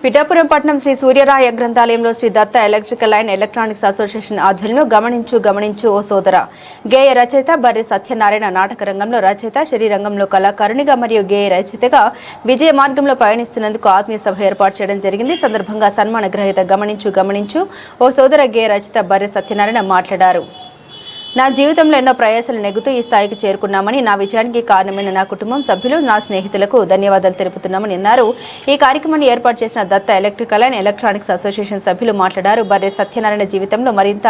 పిఠాపురం పట్టణం శ్రీ సూర్యరాయ గ్రంథాలయంలో Sri Datta Electrical and Electronics Association ఆధ్వర్యంలో గమనించు ఓ సోదర గేయ రచయిత బర్రె సత్యనారాయణ నాటక రంగంలో రచయిత శరీరంగంలో కళాకారునిగా మరియు గేయ రచయితగా విజయ మార్గంలో పయనిస్తున్నందుకు ఆత్మీయ సభ ఏర్పాటు చేయడం జరిగింది. సందర్భంగా సన్మాన గ్రహీత గమనించు ఓ సోదర గేయ రచయిత బర్రె సత్యనారాయణ మాట్లాడారు. నా జీవితంలో ఎన్నో ప్రయాసాలు నెగ్గుతూ ఈ స్థాయికి చేరుకున్నామని, నా విజయానికి కారణమైన నా కుటుంబం సభ్యులు, నా స్నేహితులకు ధన్యవాదాలు తెలుపుతున్నామని అన్నారు. ఈ కార్యక్రమాన్ని ఏర్పాటు చేసిన దత్త ఎలక్ట్రికల్ అండ్ ఎలక్ట్రానిక్స్ అసోసియేషన్ సభ్యులు మాట్లాడారు. బర్రె సత్యనారాయణ జీవితంలో మరింత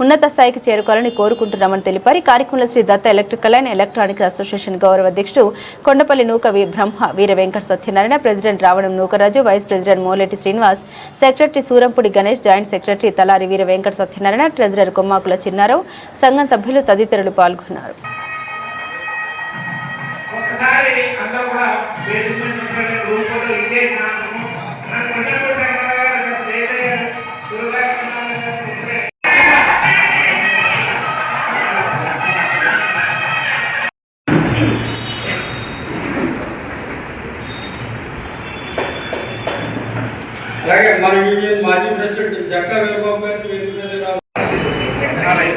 ఉన్నత స్థాయికి చేరుకోవాలని కోరుకుంటున్నామని తెలిపారు. ఈ కార్యక్రమంలో Sri Datta Electrical and Electronics Association గౌరవ అధ్యక్షుడు Kondapalli Nooka Brahma Veera Venkata Satyanarayana, president Ravanam Nookaraju, vice president Moleti Srinivas, secretary Surampudi Ganesh, joint secretary Talari Veera Venkata Satyanarayana, treasurer Kommakula Chinnarao, సంఘం సభ్యులు తదితరులు పాల్గొన్నారు. అలాగే మన యూనియన్ మాజీ ప్రెసిడెంట్ జక్కా వీరబాబు గారికి వేదిక మీద రావాలి.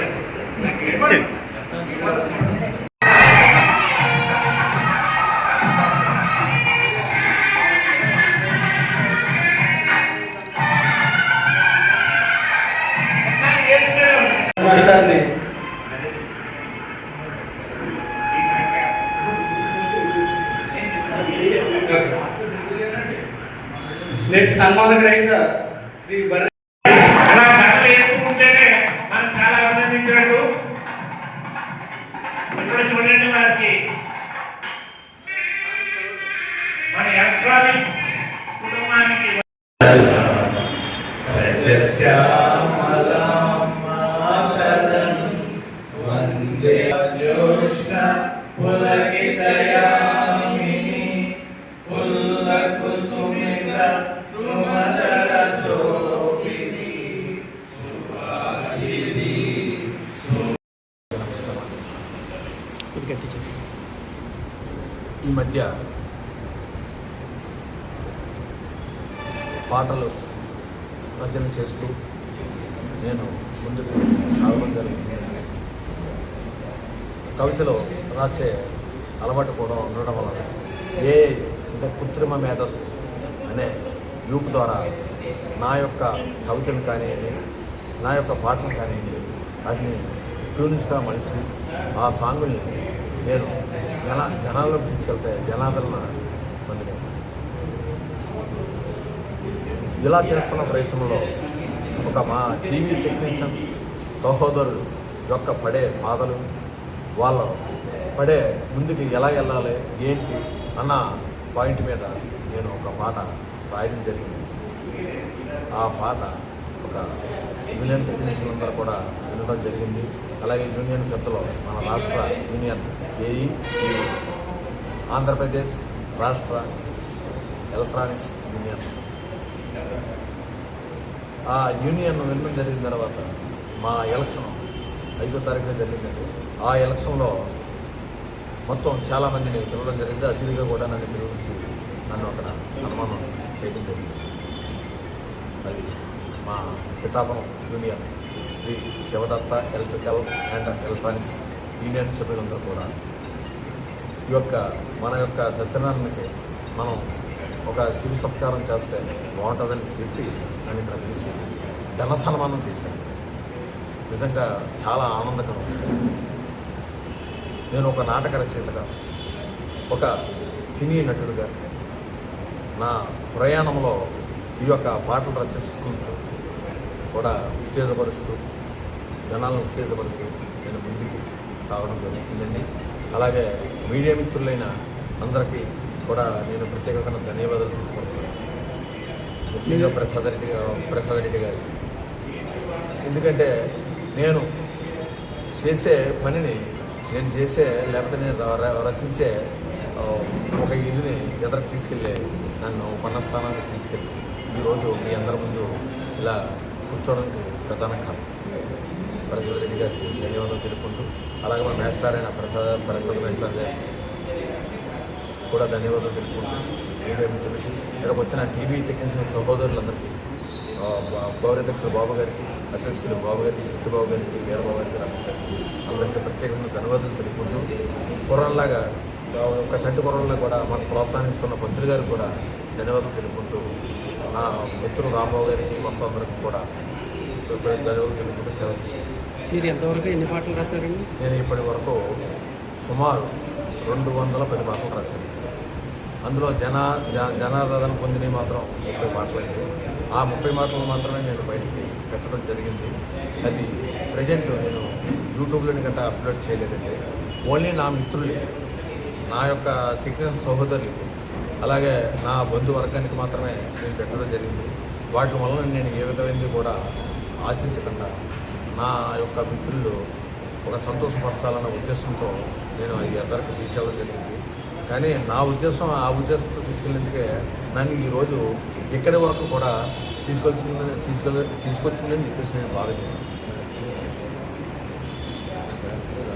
నేటి సన్మాన గ్రహీత శ్రీ బర్రె అలా బట్టలు వేసుకుంటేనే మనం చాలా అభినందించినట్టు. ఇప్పుడు చూడండి, వారికి మన ఎలక్ట్రానిక్ కుటుంబానికి ఈ మధ్య పాటలు రచన చేస్తూ నేను ముందుకు సాగడం జరుగుతుంది. కవితలో రాసే అలవాటు కూడా ఉండడం వలన అంటే కృత్రిమ మేధస్ అనే గ్రూప్ ద్వారా నా యొక్క కవితలు కానివ్వండి, నా యొక్క పాటలు కానివ్వండి, వాటిని ట్యూన్స్గా మలిసి ఆ సాంగుల్ని నేను జనాల్లోకి తీసుకెళ్తే జనాదరణ పొందిన ఇలా చేస్తున్న ప్రయత్నంలో ఒక మా టీవీ టెక్నీషియన్ సహోదరుడు యొక్క పడే బాధలు, వాళ్ళ పడే ముందుకు ఎలా వెళ్ళాలి ఏంటి అన్న పాయింట్ మీద నేను ఒక పాట రాయడం జరిగింది. ఆ పాట ఒక యూనియన్ టెక్నీషియన్ అందరూ కూడా వినడం జరిగింది. అలాగే యూనియన్ పెద్దలో మన రాష్ట్ర యూనియన్ ఏఈ, ఆంధ్రప్రదేశ్ రాష్ట్ర ఎలక్ట్రానిక్స్ యూనియన్, ఆ యూనియన్ వినడం జరిగిన తర్వాత మా ఎలక్షన్ 5వ తారీఖున జరిగిందండి. ఆ ఎలక్షన్లో మొత్తం చాలామందిని పిలవడం జరిగింది. అతిథిగా కూడా నన్ను పిలిచి నన్ను అక్కడ సన్మానం చేయడం జరిగింది. అది మా Pithapuram union Shri Shivadatta electrical and electronics union సభ్యులందరూ కూడా ఈ యొక్క మన యొక్క సత్యనారాయణకి మనం ఒక శివ సత్కారం చేస్తే బాగుంటుందని చెప్పి నన్ను ఇక్కడ పిలిచి ఘన సన్మానం చేశాను. నిజంగా చాలా ఆనందకరం. నేను ఒక నాటక రచయితగా, ఒక సినీ నటుడిగా నా ప్రయాణంలో ఈ యొక్క పాటలు రచిస్తూ కూడా ఉత్తేజపరుస్తూ జనాలను ఉత్తేజపరుస్తూ నేను ముందుకు సాగడం జరుగుతుందండి. అలాగే మీడియా మిత్రులైన అందరికీ కూడా నేను ప్రత్యేకంగా ధన్యవాదాలు తెలుపుకుంటున్నాను. ముఖ్యంగా ప్రసాద్ రెడ్డి గారికి. ఎందుకంటే నేను చేసే పనిని నేను చేసే లేకపోతే నేను రచించే ఒక ఇదిని ఎదురు తీసుకెళ్ళి నన్ను పన్న స్థానానికి తీసుకెళ్ళి ఈరోజు మీ అందరి ముందు ఇలా కూర్చోవడానికి ప్రధాన కారణం. ప్రసాద్ రెడ్డి గారికి ధన్యవాదాలు తెలుపుకుంటూ, అలాగే మా మేస్టార్ అయిన ప్రసాద్ మేస్టార్ గారికి కూడా ధన్యవాదాలు తెలుపుకుంటూ మీడియా మిత్రులకి ఇక్కడికి వచ్చిన టీవీ టెక్నీషియన్ సహోదరులందరికీ గౌరవాధ్యక్షులు బాబు గారికి, అధ్యక్షులు బాబు గారికి, చిట్టుబాబు గారికి, వీరబాబు గారికి, రమేష్ గారికి అందరికీ ప్రత్యేకంగా ధన్యవాదాలు తెలుపుకుంటూ కుర్రల్లాగా ఒక చంటి కుర్రల్లో కూడా మనకు ప్రోత్సహిస్తున్న మంత్రి గారికి కూడా ధన్యవాదాలు తెలుపుకుంటూ నా మిత్రులు రాంబాబు గారికి మొత్తం అందరికీ కూడా ధన్యవాదాలు తెలుపుకుంటూ సెలవు. మీరు ఎంతవరకు ఎన్ని పాటలు రాశారండి? నేను ఇప్పటి వరకు సుమారు 210 పాటలు రాశాను. అందులో జనారాధన పొందినవి మాత్రం 30 పాటలండి. ఆ 30 పాటలు మాత్రమే నేను బయటికి పెట్టడం జరిగింది. అది ప్రజెంట్ నేను యూట్యూబ్లోని గట్రా అప్లోడ్ చేయలేదండి. ఓన్లీ నా మిత్రులకి, నా యొక్క టెక్నీషియన్ సహోదరులకి, అలాగే నా బంధువర్గానికి మాత్రమే నేను పెట్టడం జరిగింది. వాటి వలన నేను ఏ విధమైనది కూడా ఆశించకుండా నా యొక్క మిత్రులు ఒక సంతోషపరచాలన్న ఉద్దేశంతో నేను అది అందరికీ తీసుకెళ్ళడం జరిగింది. కానీ నా ఉద్దేశం ఆ ఉద్దేశంతో తీసుకెళ్ళేందుకే నన్ను ఈరోజు ఇక్కడి వరకు కూడా తీసుకొచ్చిందని చెప్పేసి నేను భావిస్తున్నాను.